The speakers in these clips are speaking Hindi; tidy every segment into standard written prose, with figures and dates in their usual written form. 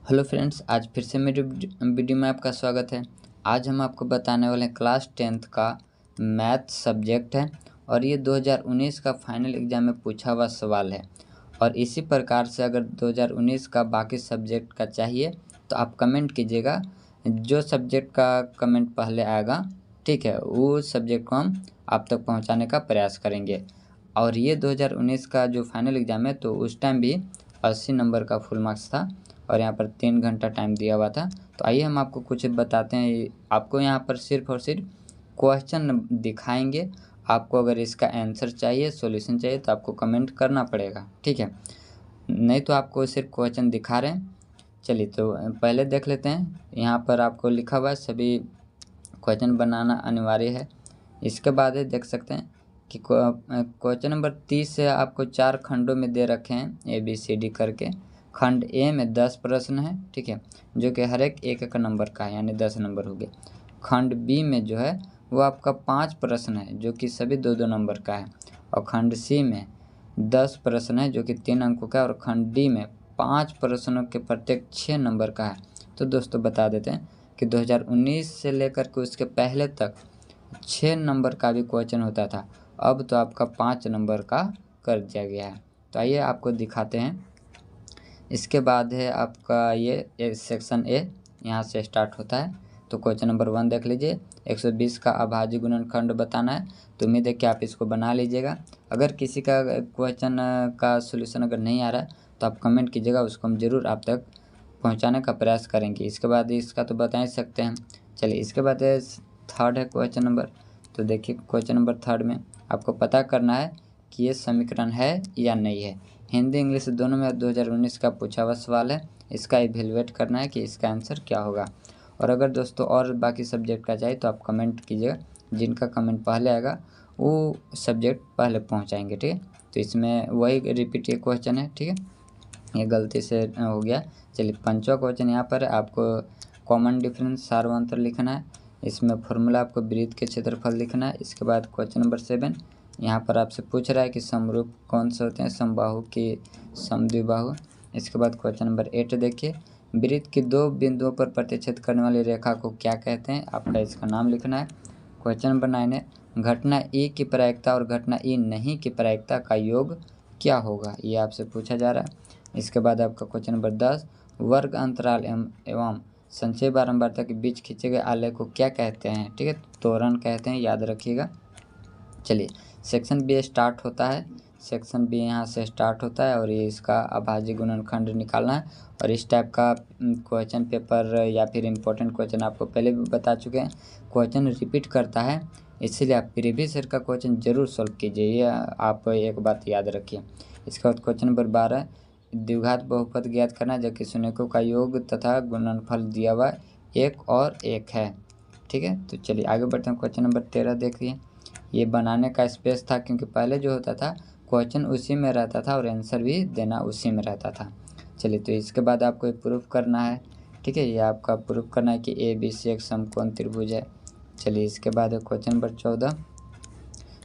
हेलो फ्रेंड्स, आज फिर से मेरे वीडियो में आपका स्वागत है। आज हम आपको बताने वाले हैं क्लास 10th का मैथ सब्जेक्ट है और ये 2019 का फाइनल एग्जाम में पूछा हुआ सवाल है। और इसी प्रकार से अगर 2019 का बाकी सब्जेक्ट का चाहिए तो आप कमेंट कीजिएगा। जो सब्जेक्ट का कमेंट पहले आएगा, ठीक है, वो सब्जेक्ट को हम आप तक पहुँचाने का प्रयास करेंगे। और ये 2019 का जो फाइनल एग्ज़ाम है तो उस टाइम भी 80 नंबर का फुल मार्क्स था और यहाँ पर 3 घंटा टाइम दिया हुआ था। तो आइए हम आपको कुछ बताते हैं। आपको यहाँ पर सिर्फ़ और सिर्फ क्वेश्चन दिखाएंगे। आपको अगर इसका आंसर चाहिए, सॉल्यूशन चाहिए तो आपको कमेंट करना पड़ेगा, ठीक है। नहीं तो आपको सिर्फ क्वेश्चन दिखा रहे हैं। चलिए तो पहले देख लेते हैं। यहाँ पर आपको लिखा हुआ है सभी क्वेश्चन बनाना अनिवार्य है। इसके बाद देख सकते हैं कि क्वेश्चन नंबर 30 से आपको 4 खंडों में दे रखे हैं ABCD करके। खंड ए में 10 प्रश्न है, ठीक है, जो कि हर एक एक नंबर का है, यानी 10 नंबर हो गए। खंड बी में जो है वो आपका 5 प्रश्न है, जो कि सभी 2-2 नंबर का है। और खंड सी में 10 प्रश्न है, जो कि 3 अंकों का है। और खंड डी में 5 प्रश्नों के प्रत्येक 6 नंबर का है। तो दोस्तों बता देते हैं कि 2019 से लेकर के उसके पहले तक 6 नंबर का भी क्वेश्चन होता था। अब तो आपका 5 नंबर का कर दिया गया है। तो आइए आपको दिखाते हैं। इसके बाद है आपका ये सेक्शन ए, यहाँ से स्टार्ट होता है। तो क्वेश्चन नंबर 1 देख लीजिए। 120 का अभाज्य गुणनखंड बताना है। तो उम्मीद है कि आप इसको बना लीजिएगा। अगर किसी का क्वेश्चन का सोल्यूशन अगर नहीं आ रहा है तो आप कमेंट कीजिएगा, उसको हम ज़रूर आप तक पहुंचाने का प्रयास करेंगे। इसके बाद इसका तो बता ही सकते हैं। चलिए इसके बाद थर्ड है क्वेश्चन नंबर। तो देखिए क्वेश्चन नंबर थर्ड में आपको पता करना है कि ये समीकरण है या नहीं है। हिंदी इंग्लिश दोनों में 2019 का पूछा हुआ सवाल है। इसका इवेलुएट करना है कि इसका आंसर क्या होगा। और अगर दोस्तों और बाकी सब्जेक्ट का चाहिए तो आप कमेंट कीजिएगा। जिनका कमेंट पहले आएगा वो सब्जेक्ट पहले पहुंचाएंगे, ठीक है। तो इसमें वही रिपीट ये क्वेश्चन है, ठीक है, ये गलती से हो गया। चलिए पांचवा क्वेश्चन यहाँ पर आपको कॉमन डिफरेंस सार्वंतर लिखना है। इसमें फॉर्मूला आपको वृत्त के क्षेत्रफल लिखना है। इसके बाद क्वेश्चन नंबर 7 यहाँ पर आपसे पूछ रहा है कि समरूप कौन से होते हैं, समबाहु की समद्विबाहु। इसके बाद क्वेश्चन नंबर 8 देखिए, वृत्त की 2 बिंदुओं पर प्रतिच्छेद करने वाली रेखा को क्या कहते हैं, आपका इसका नाम लिखना है। क्वेश्चन नंबर 9 है, घटना E की प्रायिकता और घटना E नहीं की प्रायिकता का योग क्या होगा, ये आपसे पूछा जा रहा है। इसके बाद आपका क्वेश्चन नंबर 10, वर्ग अंतराल एवं संचय बारंबारता के बीच खींचे गए आलेख को क्या कहते हैं, ठीक है, त्वरण कहते हैं, याद रखिएगा। चलिए सेक्शन बी स्टार्ट होता है। सेक्शन बी यहाँ से स्टार्ट होता है और ये इसका अभाज्य गुणनखंड निकालना है। और इस टाइप का क्वेश्चन पेपर या फिर इम्पोर्टेंट क्वेश्चन आपको पहले भी बता चुके हैं, क्वेश्चन रिपीट करता है, इसीलिए आप प्रीवियस ईयर का क्वेश्चन जरूर सॉल्व कीजिए, ये आप एक बात याद रखिए। इसके बाद क्वेश्चन नंबर 12, द्विघात बहुपद ज्ञात करना जबकि शून्यकों का योग तथा गुणनफल दिया हुआ 1 और 1 है, ठीक है। तो चलिए आगे बढ़ते हैं। क्वेश्चन नंबर 13 देखिए, ये बनाने का स्पेस था क्योंकि पहले जो होता था क्वेश्चन उसी में रहता था और आंसर भी देना उसी में रहता था। चलिए तो इसके बाद आपको प्रूफ करना है, ठीक है, ये आपका प्रूफ करना है कि ABC एक समकोण त्रिभुज है। चलिए इसके बाद क्वेश्चन नंबर 14।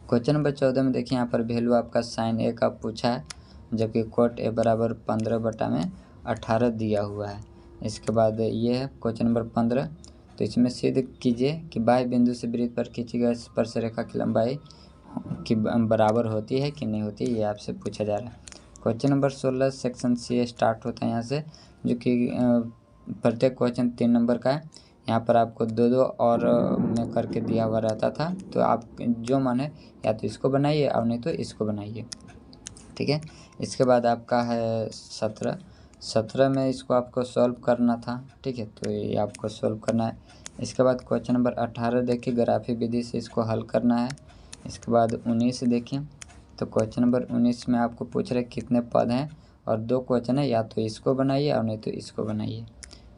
क्वेश्चन नंबर 14 में देखिए यहाँ पर वैल्यू आपका साइन ए का पूछा है, जबकि कोट A बराबर 15/18 दिया हुआ है। इसके बाद ये है क्वेश्चन नंबर 15। तो इसमें सिद्ध कीजिए कि बाह्य बिंदु से वृत्त पर खींची गई स्पर्श रेखा की लंबाई की बराबर होती है कि नहीं होती, ये आपसे पूछा जा रहा है। Question number 16 section C start होता है यहाँ से, जो कि प्रत्येक क्वेश्चन 3 नंबर का है। यहाँ पर आपको 2-2 और में करके दिया हुआ रहता था, तो आप जो मन है या तो इसको बनाइए और नहीं तो इसको बनाइए, ठीक है। इसके बाद आपका है 17 में इसको आपको सॉल्व करना था, ठीक है, तो ये आपको सॉल्व करना है। इसके बाद क्वेश्चन नंबर 18 देखिए, ग्राफी विधि से इसको हल करना है। इसके बाद 19 देखिए, तो क्वेश्चन नंबर 19 में आपको पूछ रहे कितने पद हैं और 2 क्वेश्चन है, या तो इसको बनाइए और नहीं तो इसको बनाइए।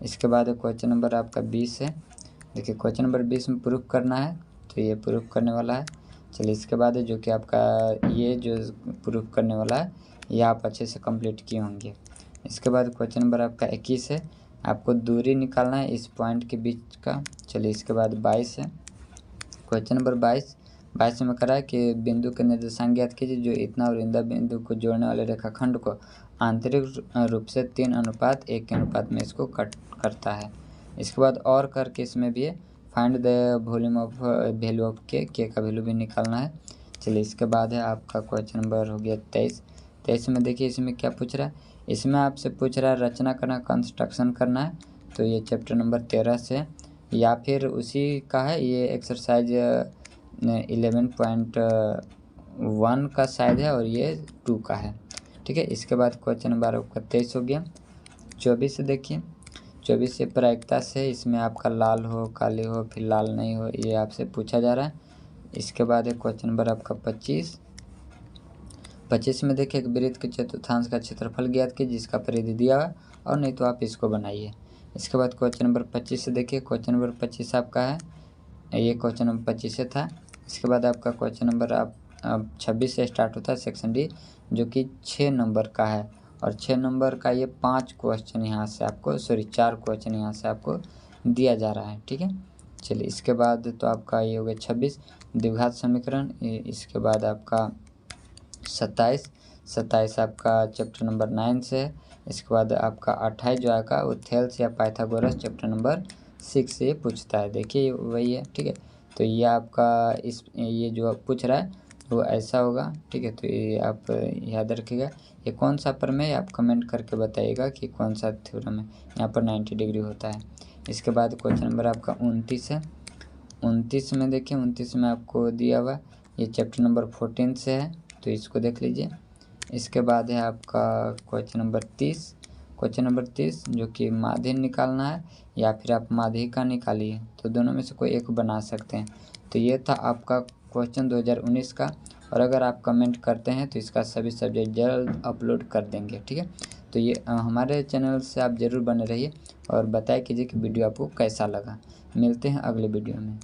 इसके बाद क्वेश्चन नंबर आपका 20 है। देखिए क्वेश्चन नंबर 20 में प्रूफ करना है, तो ये प्रूफ करने वाला है। चलिए इसके बाद जो कि आपका ये जो प्रूफ करने वाला है ये आप अच्छे से कंप्लीट किए होंगे। इसके बाद क्वेश्चन नंबर आपका 21 है, आपको दूरी निकालना है इस पॉइंट के बीच का। चलिए इसके बाद 22 है। क्वेश्चन नंबर 22 में करा है कि बिंदु के निर्देशांक ज्ञात कीजिए जो इतना और इंदा बिंदु को जोड़ने वाले रेखाखंड को आंतरिक रूप से 3:1 के अनुपात में इसको कट करता है। इसके बाद और करके इसमें भी है find the volume of value of के का वैल्यू भी निकालना है। चलिए इसके बाद है आपका क्वेश्चन नंबर हो गया 23 में देखिए इसमें क्या पूछ रहा है। इसमें आपसे पूछ रहा है रचना करना, कंस्ट्रक्शन करना है। तो ये चैप्टर नंबर 13 से या फिर उसी का है, ये एक्सरसाइज 11.1 का शायद है और ये 2 का है। ठीक है, इसके बाद क्वेश्चन नंबर आपका 23 हो गया। 24 से देखिए, 24 से प्रायिकता से इसमें आपका लाल हो, काली हो, फिर लाल नहीं हो, ये आपसे पूछा जा रहा है। इसके बाद है क्वेश्चन नंबर आपका 25 में देखिए एक वृत्त के चतुर्थांश का क्षेत्रफल ज्ञात कीजिए जिसका परिधि दिया हुआ, और नहीं तो आप इसको बनाइए। इसके बाद क्वेश्चन नंबर 25 से देखिए, क्वेश्चन नंबर 25 आपका है, ये क्वेश्चन नंबर 25 से था। इसके बाद आपका क्वेश्चन नंबर आप 26 से स्टार्ट होता है सेक्शन डी, जो कि 6 नंबर का है, और 6 नंबर का ये 5 क्वेश्चन यहाँ से आपको 4 क्वेश्चन यहाँ से आपको दिया जा रहा है। ठीक है, चलिए इसके बाद तो आपका ये हो गया 26 द्विघात समीकरण। इसके बाद आपका 27 आपका चैप्टर नंबर 9 से है। इसके बाद आपका 28 जो आएगा वो थेल्स या पाइथागोरस चैप्टर नंबर 6 से ये पूछता है। देखिए वही है। ठीक है, तो ये आपका ये जो पूछ रहा है वो ऐसा होगा। ठीक है, तो ये आप याद रखिएगा। ये कौन सा प्रमेय आप कमेंट करके बताइएगा कि कौन सा थ्योरम है। यहाँ पर 90 डिग्री होता है। इसके बाद क्वेश्चन नंबर आपका 29 है। 29 में देखिए, 29 में आपको दिया हुआ ये चैप्टर नंबर 14 से है, तो इसको देख लीजिए। इसके बाद है आपका क्वेश्चन नंबर 30 जो कि माध्य निकालना है या फिर आप माध्यिका निकालिए, तो दोनों में से कोई एक बना सकते हैं। तो ये था आपका क्वेश्चन 2019 का, और अगर आप कमेंट करते हैं तो इसका सभी सब्जेक्ट जल्द अपलोड कर देंगे। ठीक है, तो ये हमारे चैनल से आप ज़रूर बने रहिए और बताया कीजिए कि वीडियो आपको कैसा लगा। मिलते हैं अगले वीडियो में।